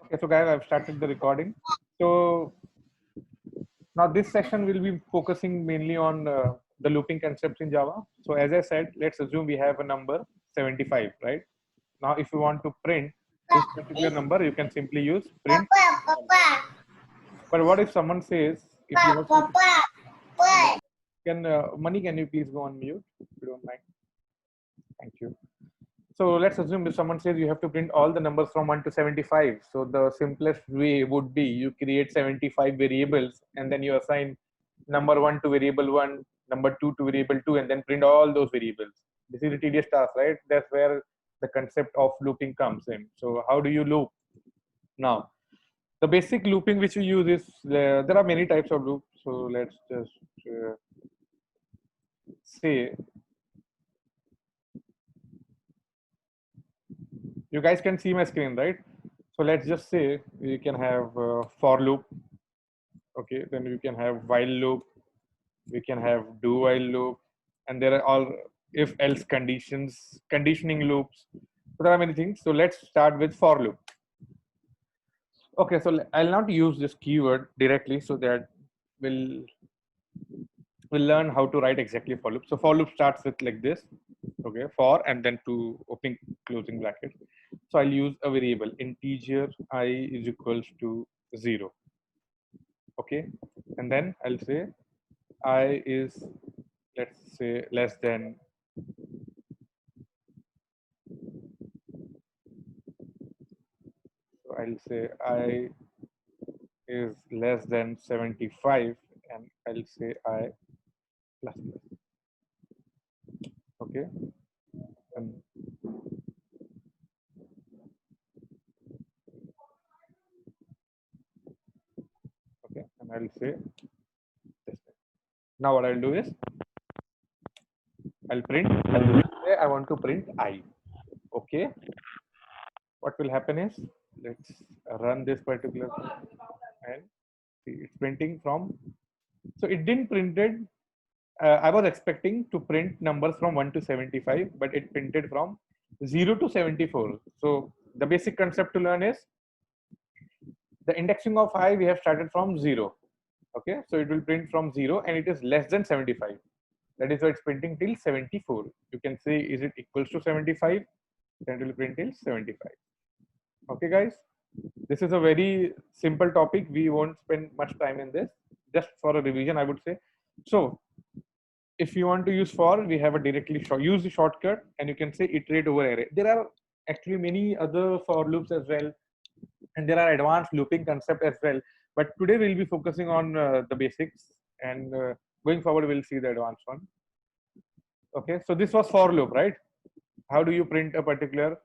Okay, so guys, I've started the recording. So now this session will be focusing mainly on the looping concepts in Java. So as I said, let's assume we have a number 75, right? Now, if you want to print this particular number, you can simply use print. But what if someone says, if you have to, can Money, can you please go on mute if you don't mind? Thank you. So let's assume if someone says you have to print all the numbers from 1 to 75. So the simplest way would be you create 75 variables and then you assign number 1 to variable 1, number 2 to variable 2, and then print all those variables. This is a tedious task, right? That's where the concept of looping comes in. So how do you loop? Now, the basic looping which we use is, there are many types of loops. So let's just say, you guys can see my screen, right? So let's just say we can have for loop. Okay, then we can have while loop, we can have do while loop, and there are all if else conditions, conditioning loops. So there are many things. So let's start with for loop. Okay, so I'll not use this keyword directly, so that we'll learn how to write exactly for loop. So for loop starts with like this. Okay, for and then two opening closing brackets. So I'll use a variable integer I is equals to 0. Okay, and then I'll say I is, let's say, less than, so I'll say I is less than 75, and I'll say I plus plus. Okay, and okay, and I'll say this. Now what I'll do is I'll print. Say I want to print I. Okay, what will happen is, let's run this particular thing and see it's printing from. So it didn't printed. I was expecting to print numbers from 1 to 75, but it printed from 0 to 74. So the basic concept to learn is the indexing of I we have started from 0. Okay, so it will print from 0 and it is less than 75. That is why it's printing till 74. You can say, is it equals to 75? Then it will print till 75. Okay, guys, this is a very simple topic. We won't spend much time in this. Just for a revision, I would say. So if you want to use for, we have a directly use the shortcut, and you can say iterate over array. There are actually many other for loops as well, and there are advanced looping concept as well. But today we'll be focusing on the basics, and going forward we'll see the advanced one. Okay, so this was for loop, right? How do you print a particular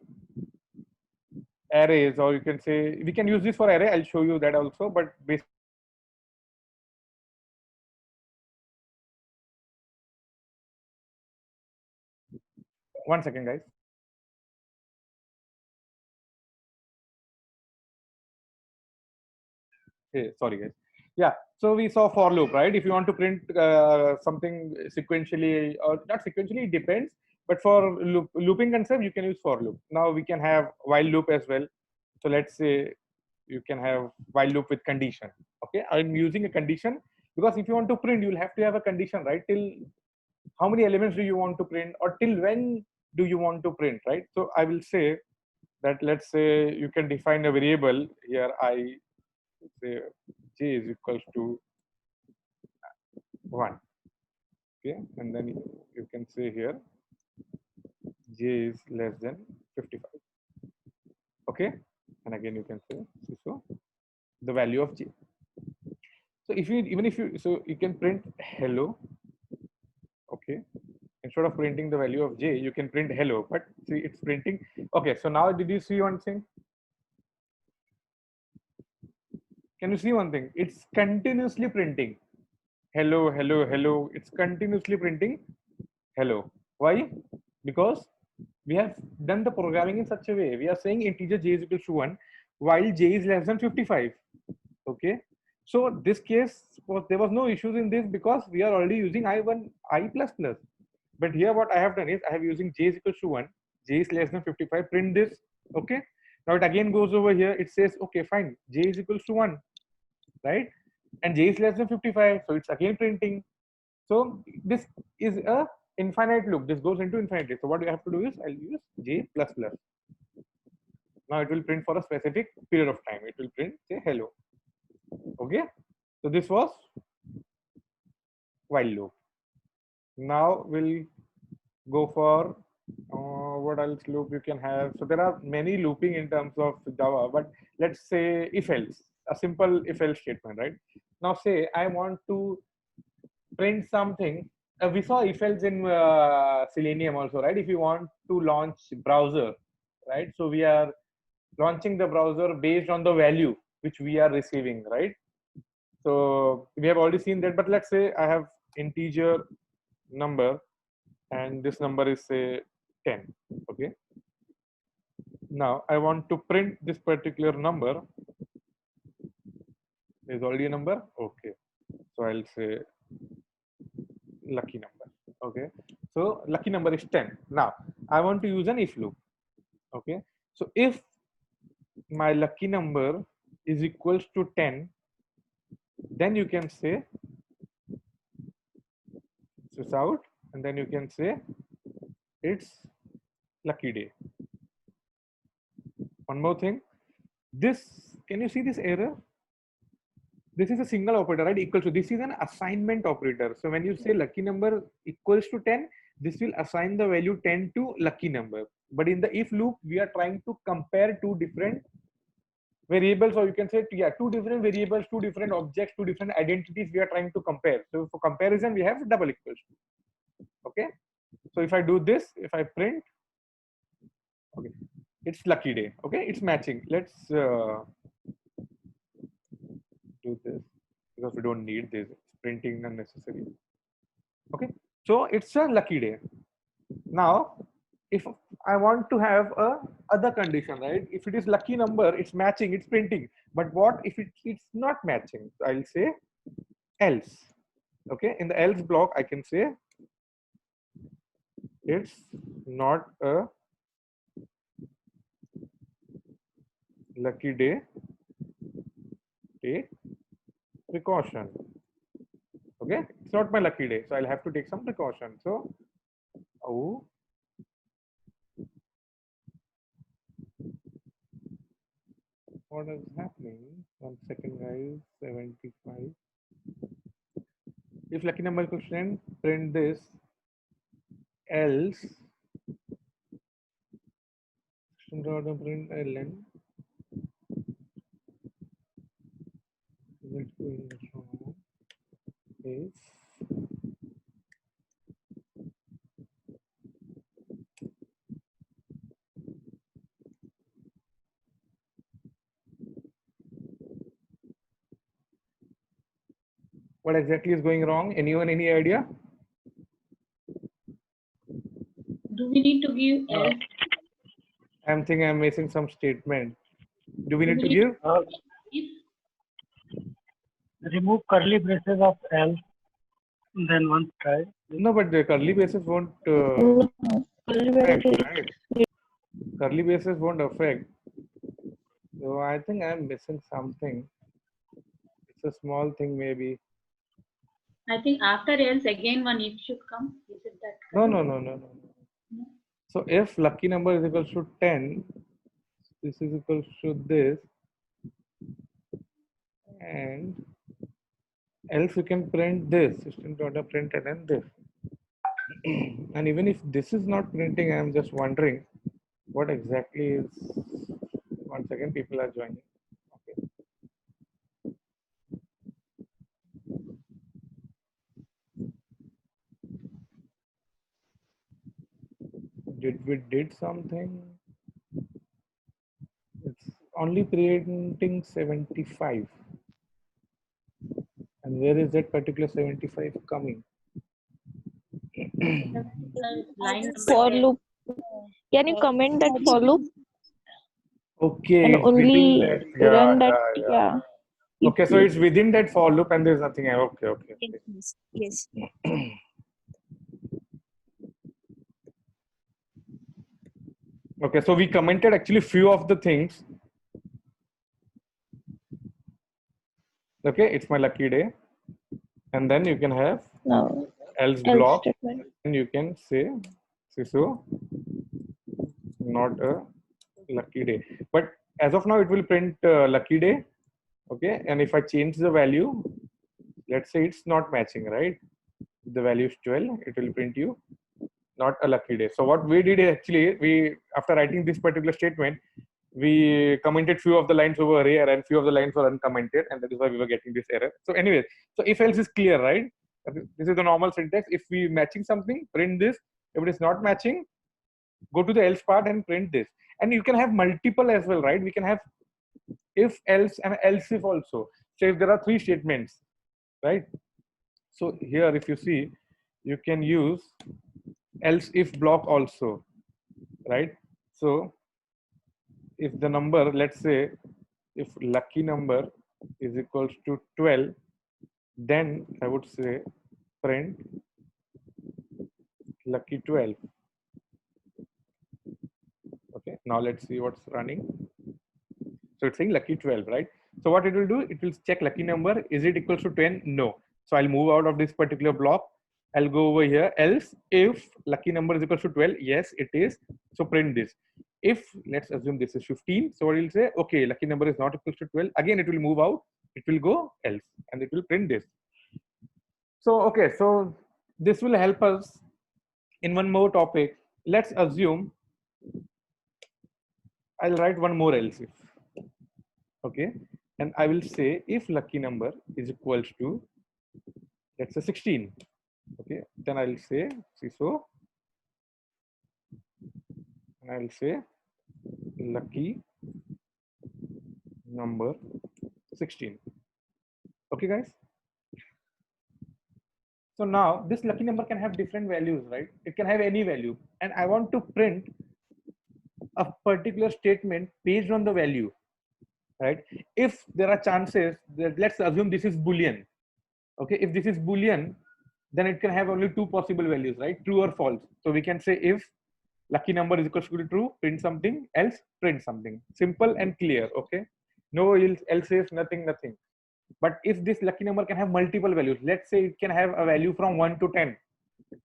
arrays, or you can say we can use this for array. I'll show you that also, but basically one second, guys. Hey, sorry, guys. Yeah, so we saw for loop, right? If you want to print something sequentially or not sequentially, it depends. But for looping concept, you can use for loop. Now we can have while loop as well. So let's say you can have while loop with condition. Okay, I'm using a condition because if you want to print, you'll have to have a condition, right? Till how many elements do you want to print, or till when do you want to print, right? So I will say that, let's say you can define a variable here. I say j is equals to 1. Okay, and then you can say here j is less than 55. Okay, and again you can say so the value of j. So if you, even if you, so you can print hello. Okay, instead of printing the value of j, you can print hello, but see it's printing. Okay, so now did you see one thing? Can you see one thing? It's continuously printing hello, hello, hello. It's continuously printing hello. Why? Because we have done the programming in such a way. We are saying integer j is equal to 1 while j is less than 55. Okay. So this case, there was no issues in this because we are already using I1, I plus plus. But here what I have done is I have using j is equal to 1, j is less than 55, print this. Okay. Now it again goes over here. It says, okay, fine, j is equals to 1, right? And j is less than 55, so it's again printing. So this is a infinite loop. This goes into infinity. So what you have to do is I'll use j plus plus. Now it will print for a specific period of time. It will print say hello. Okay. So this was while loop. Now we'll go for what else loop you can have. So there are many looping in terms of Java, but let's say if else, a simple if else statement, right? Now say I want to print something. We saw if else in Selenium also, right? If you want to launch browser, right? So we are launching the browser based on the value which we are receiving, right? So we have already seen that, but let's say I have integer number and this number is say 10. Okay. Now I want to print this particular number. There's already a number. Okay. So I'll say lucky number. Okay. So lucky number is 10. Now I want to use an if loop. Okay. So if my lucky number is equals to 10, then you can say this out, and then you can say it's lucky day. One more thing, this, can you see this error? This is a single operator, right? Equals to, this is an assignment operator. So when you say lucky number equals to 10, this will assign the value 10 to lucky number. But in the if loop, we are trying to compare two different variables, or you can say, yeah, two different variables, two different objects, two different identities we are trying to compare. So for comparison, we have double equals to. Okay. So if I do this, if I print, okay, it's lucky day. Okay, it's matching. Let's do this because we don't need this. It's printing unnecessary. Okay, so it's a lucky day. Now, if I want to have a other condition, right? If it is lucky number, it's matching, it's printing. But what if it's not matching? I'll say else. Okay, in the else block, I can say it's not a lucky day. Take precaution. Okay, it's not my lucky day, so I'll have to take some precaution. So, oh, what is happening? 1 second, guys. 75. If lucky number equals 10, print this. Else, print ln. Let's go in the form. If what exactly is going wrong? Anyone, any idea? Do we need to give else? I'm thinking I'm missing some statement. Do we need to give? If Remove curly braces of else, then once try. No, but the curly braces won't affect, right? Curly braces won't affect. So I think I'm missing something. It's a small thing, maybe. I think after else again one if should come. Is it that? No. So if lucky number is equals to 10, this is equals to this, and else you can print this, system.print and then this. And even if this is not printing, I'm just wondering what exactly is. 1 second, people are joining. Okay. Did something? It's only printing 75. And where is that particular 75 coming? Line For number loop. Can you comment that for loop Okay. and it's within only that. run that? Yeah. Okay, so it's within that for loop and there's nothing. Okay. Yes. Okay, so we commented actually few of the things. Okay, it's my lucky day. And then you can have No. else Else block, statement. and you can say so not a lucky day. But as of now, it will print lucky day. Okay, and if I change the value, let's say it's not matching, right? The value is 12, it will print you not a lucky day. So what we did is actually, we after writing this particular statement, we commented few of the lines over here and few of the lines were uncommented, and that is why we were getting this error. So anyway, so if else is clear, right? This is the normal syntax. If we matching something, print this. If it is not matching, go to the else part and print this. And you can have multiple as well, right? We can have if, else, and else if also. So if there are 3 statements, right? So here, if you see, you can use else if block also, right? So if the number, let's say, if lucky number is equals to 12, then I would say print lucky 12. Okay, now let's see what's running. So it's saying lucky 12, right? So what it will do, it will check lucky number. Is it equals to 10? No. So I'll move out of this particular block. I'll go over here. Else if lucky number is equals to 12, yes, it is. So print this. If let's assume this is 15, so what it will say, okay, lucky number is not equals to 12. Again, it will move out. It will go else, and it will print this. So okay, so this will help us in one more topic. Let's assume I'll write one more else if. Okay, and I will say if lucky number is equals to, let's say 16. Okay, then I'll say so, and I'll say lucky number 16. Okay, guys. So now this lucky number can have different values, right? It can have any value, and I want to print a particular statement based on the value, right? If there are chances that, let's assume this is Boolean. Okay, if this is Boolean, then it can have only 2 possible values, right? True or false. So we can say if lucky number is equals to true, print something, else print something. Simple and clear. Okay, no else if, nothing. But if this lucky number can have multiple values, let's say it can have a value from 1 to 10.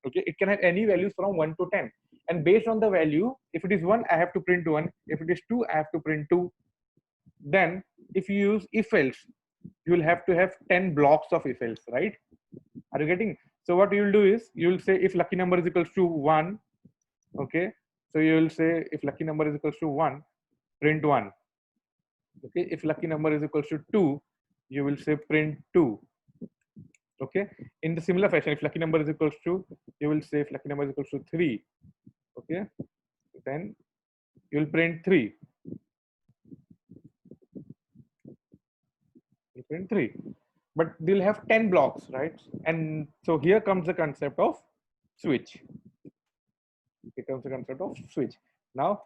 Okay, it can have any values from 1 to 10, and based on the value, if it is 1, I have to print 1. If it is 2, I have to print 2. Then if you use if else, you will have to have 10 blocks of if else, right? Are you getting? So what you will do is, you will say if lucky number is equals to 1. Okay, so you will say if lucky number is equals to 1, print 1. Okay, if lucky number is equals to 2, you will say print 2. Okay, in the similar fashion, if lucky number is equals to, you will say if lucky number is equals to 3. Okay, then you will print 3. You print 3, but they'll have 10 blocks, right? And so here comes the concept of switch. Here comes the concept of switch. Now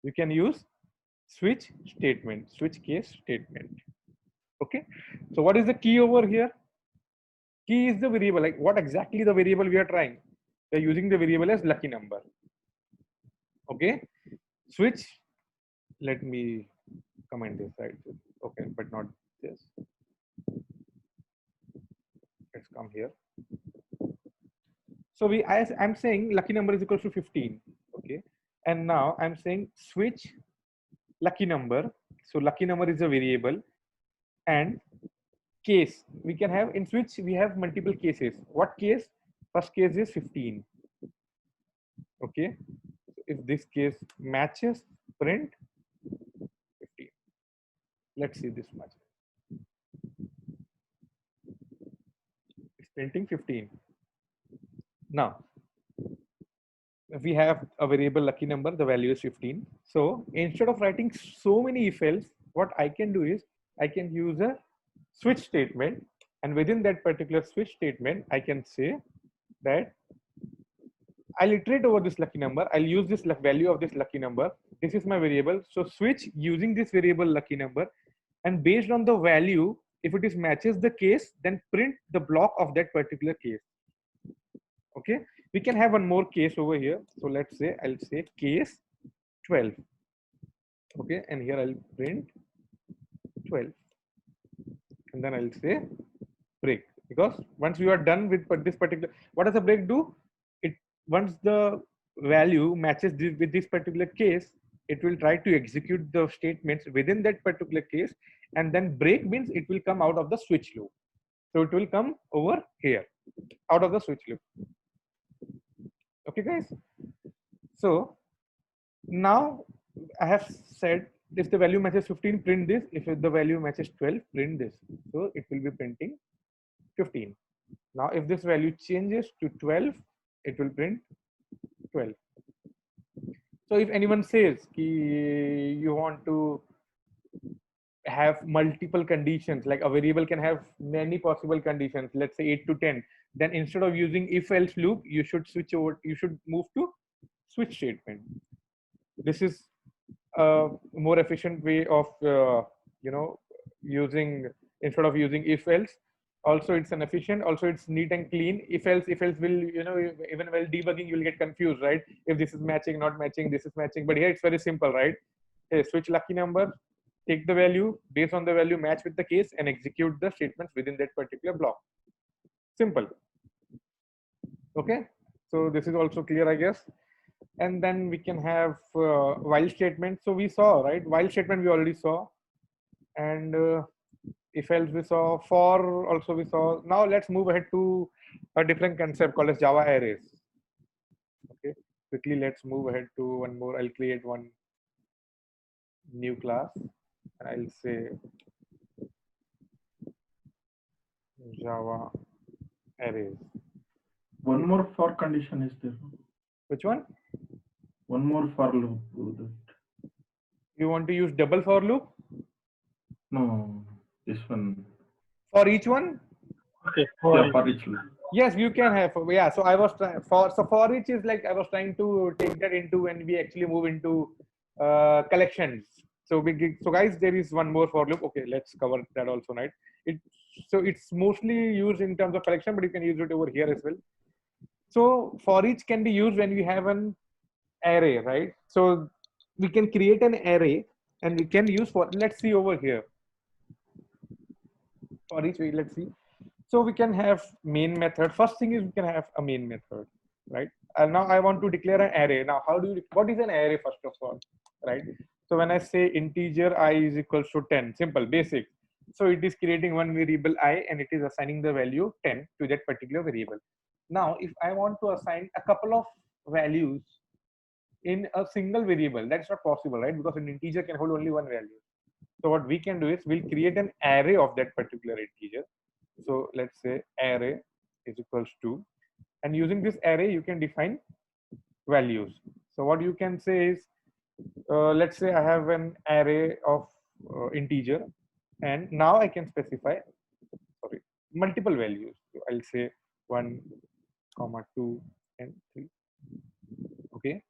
you can use switch statement, switch case statement. Okay, so what is the key over here? Key is the variable, like what exactly the variable we are trying. They're using the variable as lucky number. Okay, switch, let me comment this, right? Okay, but not this. Let's come here. So I'm saying lucky number is equal to 15. Okay, and now I'm saying switch lucky number. So lucky number is a variable, and case we can have in switch, we have multiple cases. What case? First case is 15. Okay, if this case matches, print 15. Let's see this much. It's printing 15. Now we have a variable lucky number, the value is 15. So instead of writing so many if else, what I can do is I can use a switch statement, and within that particular switch statement, I can say that I'll iterate over this lucky number. I'll use this value of this lucky number. This is my variable. So switch using this variable lucky number, and based on the value, if it is matches the case, then print the block of that particular case. Okay, we can have one more case over here. So let's say I'll say case 12. Okay, and here I'll print 12, and then I'll say break, because once you are done with this particular, what does the break do? It, once the value matches with this particular case, it will try to execute the statements within that particular case, and then break means it will come out of the switch loop. So it will come over here out of the switch loop. Okay, guys. So now I have said, if the value matches 15, print this. If the value matches 12, print this. So it will be printing 15. Now, if this value changes to 12, it will print 12. So if anyone says ki you want to have multiple conditions, like a variable can have many possible conditions, let's say 8 to 10, then instead of using if else loop, you should switch over, you should move to switch statement. This is a more efficient way of using, instead of using if else. Also it's an efficient, also it's neat and clean. If else will, even while debugging you'll get confused, right? If this is matching, not matching, this is matching. But here it's very simple, right? Hey, switch lucky number, take the value, based on the value match with the case, and execute the statements within that particular block. Simple. Okay, so this is also clear, I guess. And then we can have while statement. So we saw, right, while statement we already saw, and if else we saw, for also we saw. Now let's move ahead to a different concept called as Java arrays. Okay, quickly let's move ahead to one more. I'll create one new class, and I'll say Java arrays. One more for condition is there. Which one? One more for loop. You want to use double for loop? No, this one. For each one? Okay. Yeah, for each loop. Yes, you can have. Yeah, so I was trying for each is like I was trying to take that into when we actually move into collections. So guys, there is one more for loop. Okay, let's cover that also, right? It's mostly used in terms of collection, but you can use it over here as well. So for each can be used when we have an array, right? So we can create an array and we can use for, let's see over here. For each, let's see. So we can have main method. First thing is we can have a main method, right? And now I want to declare an array. Now, what is an array first of all, right? So when I say integer I is equals to 10, simple, basic. So it is creating one variable I and it is assigning the value 10 to that particular variable. Now, if I want to assign a couple of values in a single variable, that's not possible, right? Because an integer can hold only one value. So what we can do is we'll create an array of that particular integer. So let's say array is equals to, and using this array, you can define values. So what you can say is, let's say I have an array of integer, and now I can specify, multiple values. So I'll say 1, 2, and 3. Okay.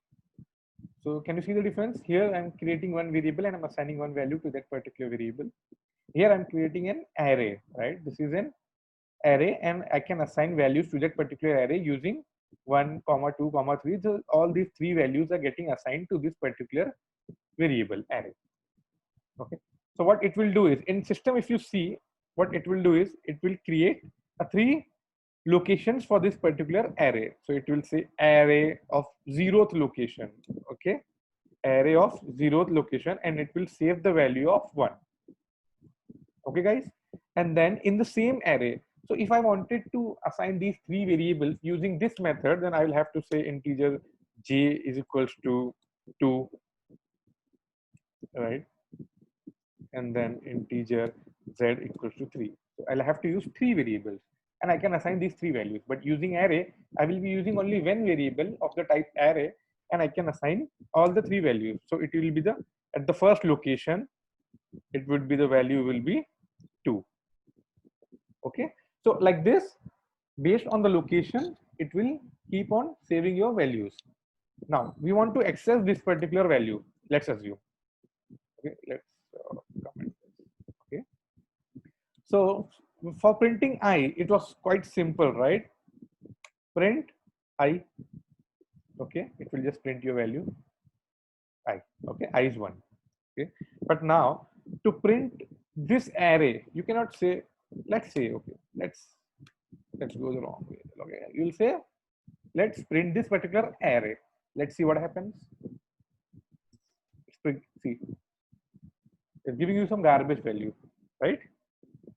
So can you see the difference? Here I'm creating one variable and I'm assigning one value to that particular variable. Here I'm creating an array, right? This is an array and I can assign values to that particular array using 1, 2, 3. So all these three values are getting assigned to this particular variable array. Okay. So what it will do is, in system, if you see, what it will do is it will create a 3 locations for this particular array. So it will say array of 0th location. Okay, array of 0th location, and it will save the value of 1. Okay, guys. And then in the same array, so if I wanted to assign these 3 variables using this method, then I will have to say integer j is equals to 2, right? And then integer z equals to 3. So I'll have to use 3 variables. And I can assign these 3 values, but using array, I will be using only one variable of the type array, and I can assign all the 3 values. So it will be at the first location, it would be the value will be 2. Okay. So like this, based on the location, it will keep on saving your values. Now we want to access this particular value. Let's assume. Okay. Let's comment this. Okay. So for printing I, it was quite simple, right? Print I. Okay, it will just print your value I. Okay, I is 1. Okay, but now to print this array, you cannot say, let's say, okay, let's go the wrong way. Okay, you'll say, let's print this particular array. Let's see what happens. See, it's giving you some garbage value, right?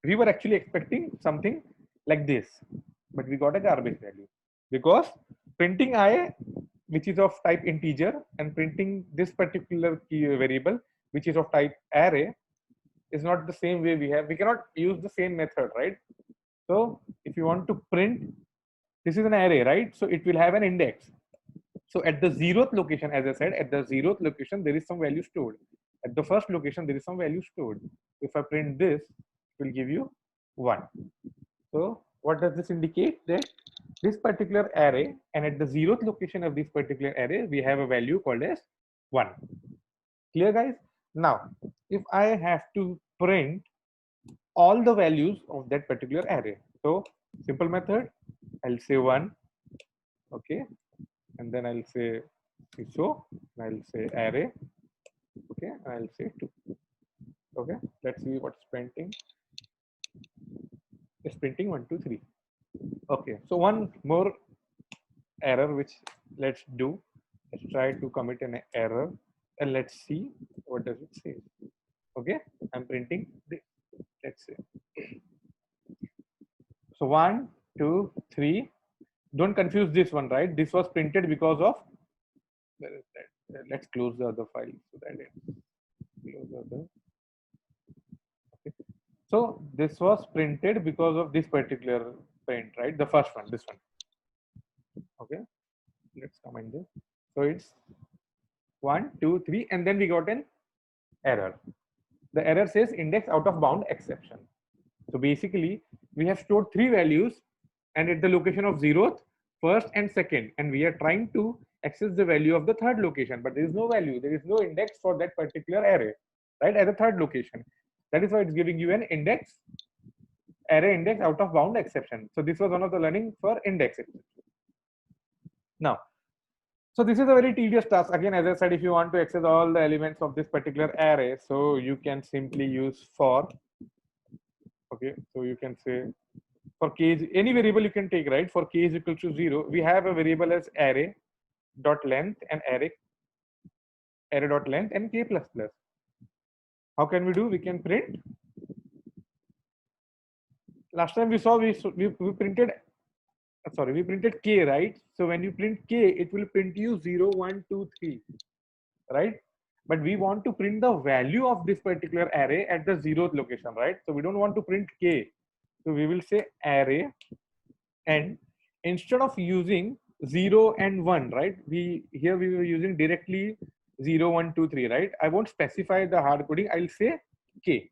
We were actually expecting something like this, but we got a garbage value because printing I, which is of type integer, and printing this particular key variable, which is of type array, is not the same way we cannot use the same method, right? So if you want to print, this is an array, right? So it will have an index. So at the 0th location, as I said, at the 0th location, there is some value stored. At the first location, there is some value stored. If I print this, it will give you 1. So what does this indicate? That this particular array, and at the 0th location of this particular array, we have a value called as 1. Clear, guys? Now, if I have to print all the values of that particular array, so simple method, I'll say 1, okay, and then I'll say so, I'll say array, okay, and I'll say 2. Okay, let's see what's printing. It's printing 1, 2, 3. Okay, so one more error which let's do. Let's try to commit an error and let's see what does it say. Okay, I'm printing this. Let's say. So 1, 2, 3. Don't confuse this one, right? This was printed because of. Let's close the other file so that it close the other. Okay. So this was printed because of this particular print, right? The first one, this one. Okay, let's comment this. So it's 1, 2, 3, and then we got an error. The error says index out of bound exception. So basically, we have stored 3 values, and at the location of 0th, 1st, and 2nd, and we are trying to access the value of the 3rd location, but there is no value, there is no index for that particular array, right? At the 3rd location. That is why it's giving you an index, array index out of bound exception. So this was one of the learning for index exception. Now, so this is a very tedious task. Again, as I said, if you want to access all the elements of this particular array, so you can simply use for. Okay, so you can say for k is any variable you can take, right? For k is equal to 0, we have a variable as array dot length and array dot length and k plus plus. How can we do? We can print. Last time we saw we printed. Sorry, we printed k, right? So when you print k, it will print you 0, 1, 2, 3, right? But we want to print the value of this particular array at the 0th location, right? So we don't want to print k. So we will say array, and instead of using 0 and 1, right? We were using directly 0, 1, 2, 3, right? I won't specify the hard coding. I'll say k.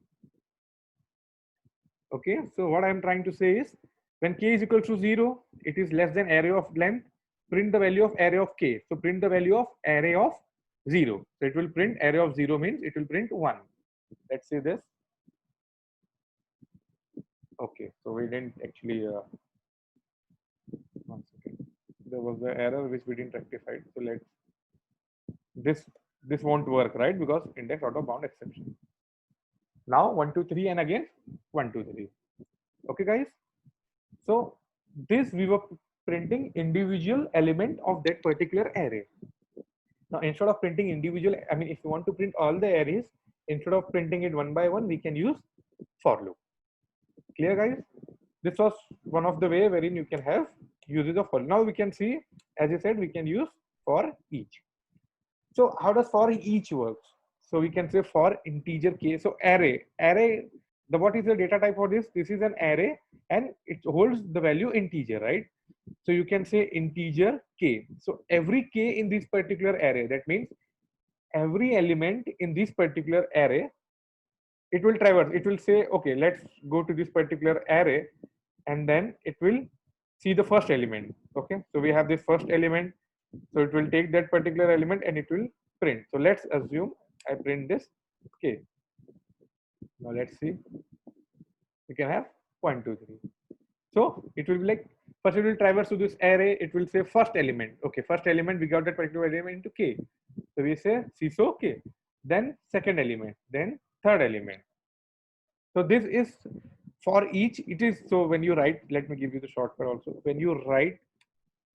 Okay, so what I'm trying to say is, when k is equal to 0, it is less than array of length, print the value of array of k. So print the value of array of 0. So it will print array of 0 means it will print 1. Let's say this. Okay, so we didn't actually, 1 second. There was the error which we didn't rectify. So this won't work, right? Because index out of bound exception. Now 1, 2, 3, and again 1, 2, 3. Okay, guys. So this we were printing individual element of that particular array. Now instead of printing individual, I mean, if you want to print all the arrays, instead of printing it one by one, we can use for loop. Clear, guys? This was one of the way wherein you can have uses of for. Now we can see, as you said, we can use for each. So how does for each works? So we can say for integer k. So array, what is the data type for this? This is an array and it holds the value integer, right? So you can say integer k. So every k in this particular array, that means every element in this particular array, it will traverse. It will say, okay, let's go to this particular array, and then it will see the first element. Okay, so we have this first element. So it will take that particular element and it will print. So let's assume I print this k. Now let's see. We can have 1, 2, 3. So it will be like, first it will traverse to this array. It will say first element. Okay, first element, we got that particular element into k. So we say CISO K, then second element, then third element. So this is for each. It is so when you write, let me give you the shortcut also. When you write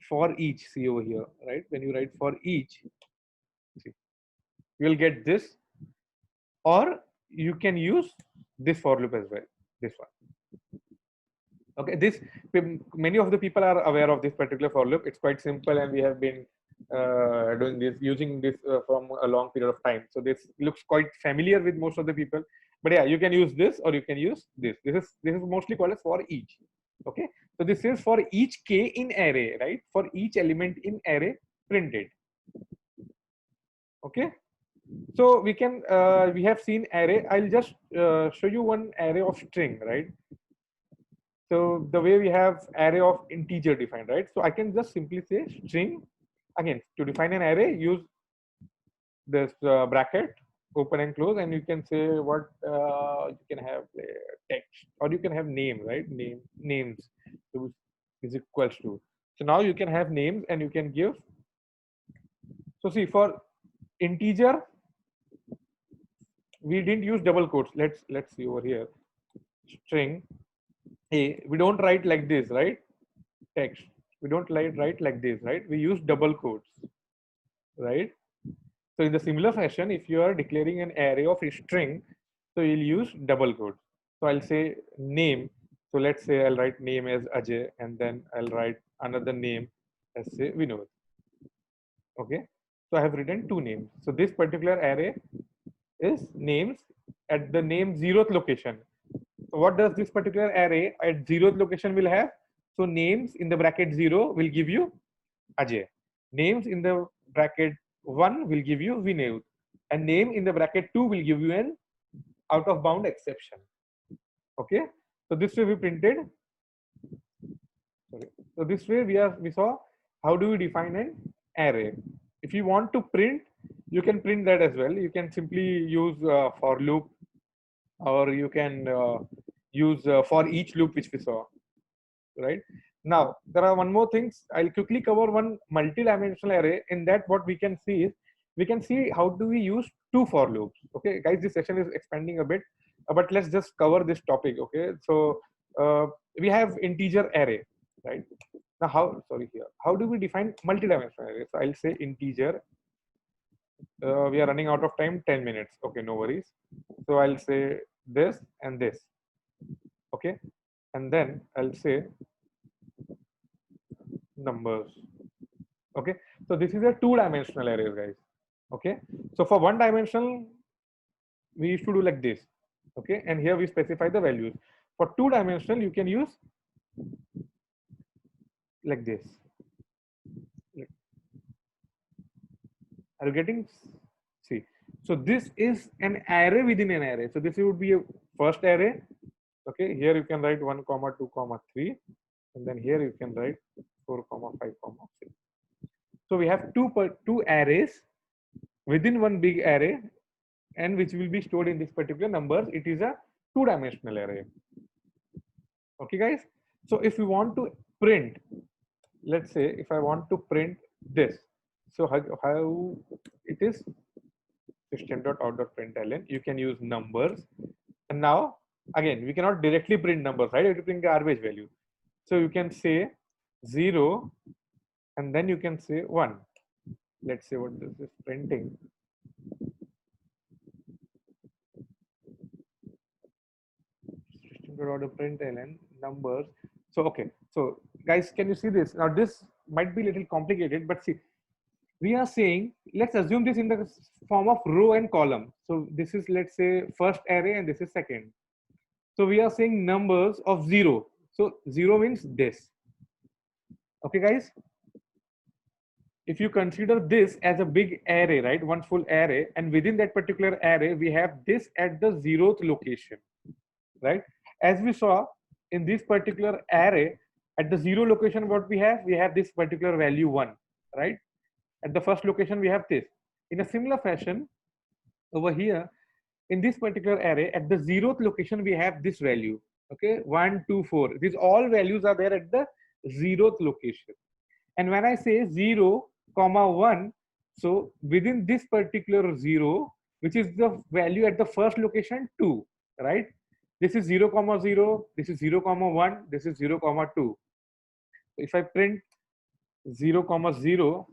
for each, see over here, right? When you write for each, see, you will get this, or you can use this for loop as well. This one. Okay, this many of the people are aware of this particular for loop. It's quite simple, and we have been doing this, using this from a long period of time. So this looks quite familiar with most of the people. But yeah, you can use this or you can use this. This is mostly called as for each. Okay, so this is for each k in array, right? For each element in array printed. Okay, so we can we have seen array. I'll just show you one array of string, right? So the way we have array of integer defined, right? So I can just simply say string. Again, to define an array, use this bracket, open and close, and you can say what you can have text, or you can have name, right? Names is equals to. So now you can have names, and you can give. So see, for integer, we didn't use double quotes. Let's see over here. String A, we don't write like this, right? Text, we don't write like this, right? We use double quotes, right? So in the similar fashion, if you are declaring an array of a string, so you'll use double quotes. So I'll say name. So let's say I'll write name as Ajay, and then I'll write another name as say Vinod. Okay, so I have written two names. So this particular array is names at the name 0th location. So what does this particular array at 0th location will have? So names in the bracket 0 will give you Ajay. Names in the bracket 1 will give you Vinod. And name in the bracket 2 will give you an out of bound exception. Okay. So this way we printed. Sorry. So this way we saw how do we define an array. If you want to print, you can print that as well. You can simply use for loop, or you can use for each loop which we saw, right? Now there are one more things. I'll quickly cover one multi-dimensional array. In that, what we can see is we can see how do we use two for loops. Okay, guys, this session is expanding a bit, but let's just cover this topic. Okay, so we have integer array, right? Now how do we define multi-dimensional array? So I'll say integer. We are running out of time, 10 minutes. Okay, no worries. So I'll say this and this. Okay, and then I'll say numbers. Okay, so this is a two-dimensional array, guys. Okay, so for one dimensional, we used to do like this. Okay, and here we specify the values. For two-dimensional, you can use like this. Are you getting? See, so this is an array within an array. So this would be a first array. Okay, here you can write 1, 2, 3, and then here you can write 4, 5, 6. So we have two arrays within one big array, and which will be stored in this particular numbers. It is a two-dimensional array. Okay, guys. So if we want to print, let's say if I want to print this, so how it is system.out.println, you can use numbers. And now again, we cannot directly print numbers, right? You have to print garbage value. So you can say 0, and then you can say 1. Let's say what this is printing. System.out.println numbers. So okay, so guys, can you see this? Now this might be a little complicated, but see, we are saying, let's assume this in the form of row and column. So this is, let's say, first array, and this is second. So we are saying numbers of 0. So 0 means this. Okay, guys. If you consider this as a big array, right, one full array, and within that particular array, we have this at the 0th location, right? As we saw in this particular array, at the 0 location, what we have this particular value 1, right? At the first location, we have this. In a similar fashion, over here, in this particular array, at the 0th location, we have this value. Okay, 1, 2, 4. These all values are there at the 0th location. And when I say 0, 1, So within this particular 0, which is the value at the first location 2, right? This is 0, 0, this is 0, 1, this is 0, 2. If I print 0, 0,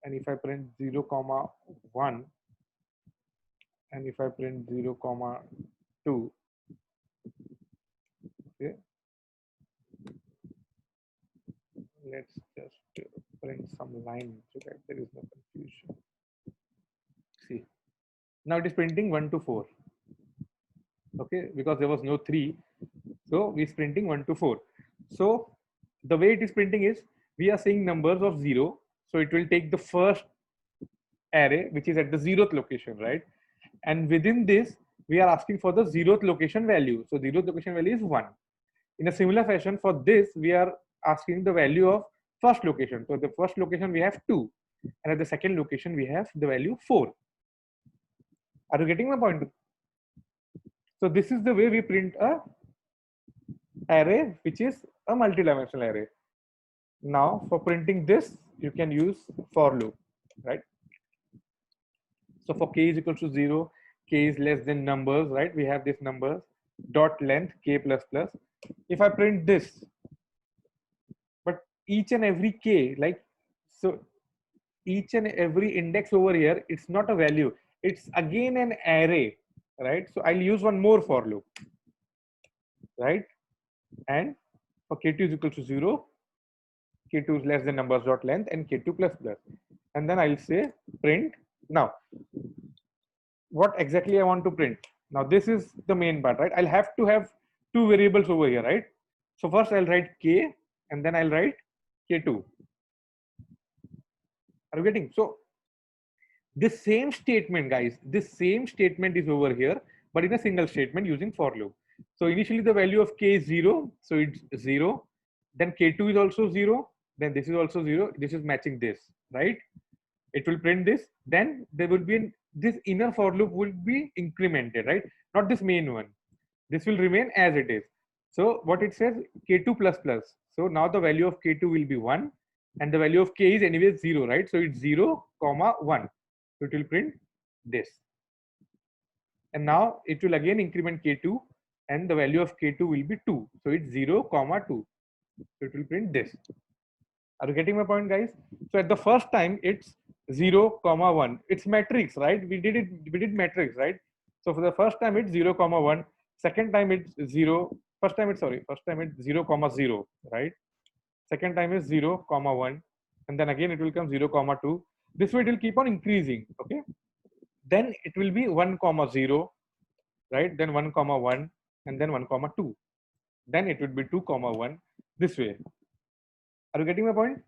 and if I print 0, 1, and if I print 0, 2, okay, let's just print some lines so that there is no confusion. See, now it is printing 1 to 4, okay, because there was no 3, so it's printing 1 to 4. So the way it is printing is, we are seeing numbers of 0, so it will take the first array which is at the 0th location, right? And within this we are asking for the 0th location value. So 0th location value is 1. In a similar fashion, for this we are asking the value of first location. So the first location we have 2, and at the second location we have the value 4. Are you getting my point? So this is the way we print a array which is a multi-dimensional array. Now for printing this, you can use for loop, right? So for k is equal to 0, k is less than numbers, right? We have this numbers dot length k plus plus. If I print this, but each and every k, like, so each and every index over here, it's not a value, it's again an array, right? So I'll use one more for loop, right? And for k2 is equal to 0, k2 is less than numbers dot length, and k2 plus plus. And then I'll say print. Now, what exactly I want to print? Now this is the main part, right? I'll have to have two variables over here, right? So first I'll write k, and then I'll write k2. Are you getting? So this same statement, guys, this same statement is over here, but in a single statement using for loop. So initially the value of k is 0, so it's 0. Then k2 is also 0. Then this is also 0. This is matching this, right? It will print this. Then there will be this inner for loop will be incremented, right? Not this main one. This will remain as it is. So what it says, k2 plus plus. So now the value of k2 will be 1, and the value of k is anyway 0, right? So it's 0, 1. So it will print this. And now it will again increment k2, and the value of k2 will be 2. So it's 0, 2. So it will print this. Are you getting my point, guys? So at the first time it's 0, 1. It's matrix, right? We did matrix, right? So for the first time it's 0, 1. Second time it's 0. First time it's 0, 0, right? Second time is 0, 1. And then again it will come 0, 2. This way it will keep on increasing, okay? Then it will be 1, 0, right? Then 1, 1, and then 1, 2. Then it would be 2, 1, this way. Are you getting my point?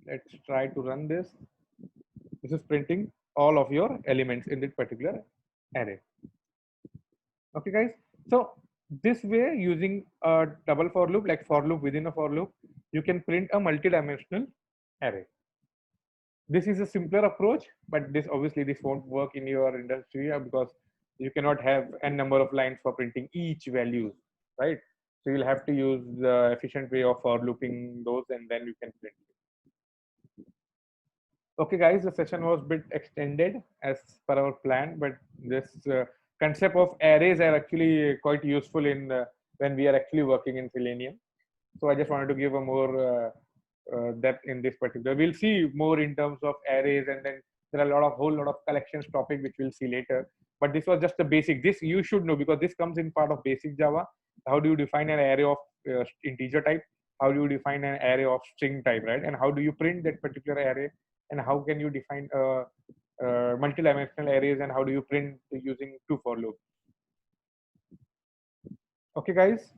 Let's try to run this. This is printing all of your elements in this particular array. Okay, guys. So this way, using a double for loop, like for loop within a for loop, you can print a multi-dimensional array. This is a simpler approach, but this won't work in your industry because you cannot have a number of lines for printing each value, right? So you'll have to use the efficient way of for looping those, and then you can print it. Okay, guys, the session was a bit extended as per our plan, but this concept of arrays are actually quite useful in when we are actually working in Selenium. So I just wanted to give a more depth in this particular. We'll see more in terms of arrays, and then there are whole lot of collections topic which we'll see later. But this was just the basic. This you should know because this comes in part of basic Java. How do you define an array of integer type? How do you define an array of string type, right? And how do you print that particular array? And how can you define multi-dimensional arrays? And how do you print using two for loop? Okay, guys.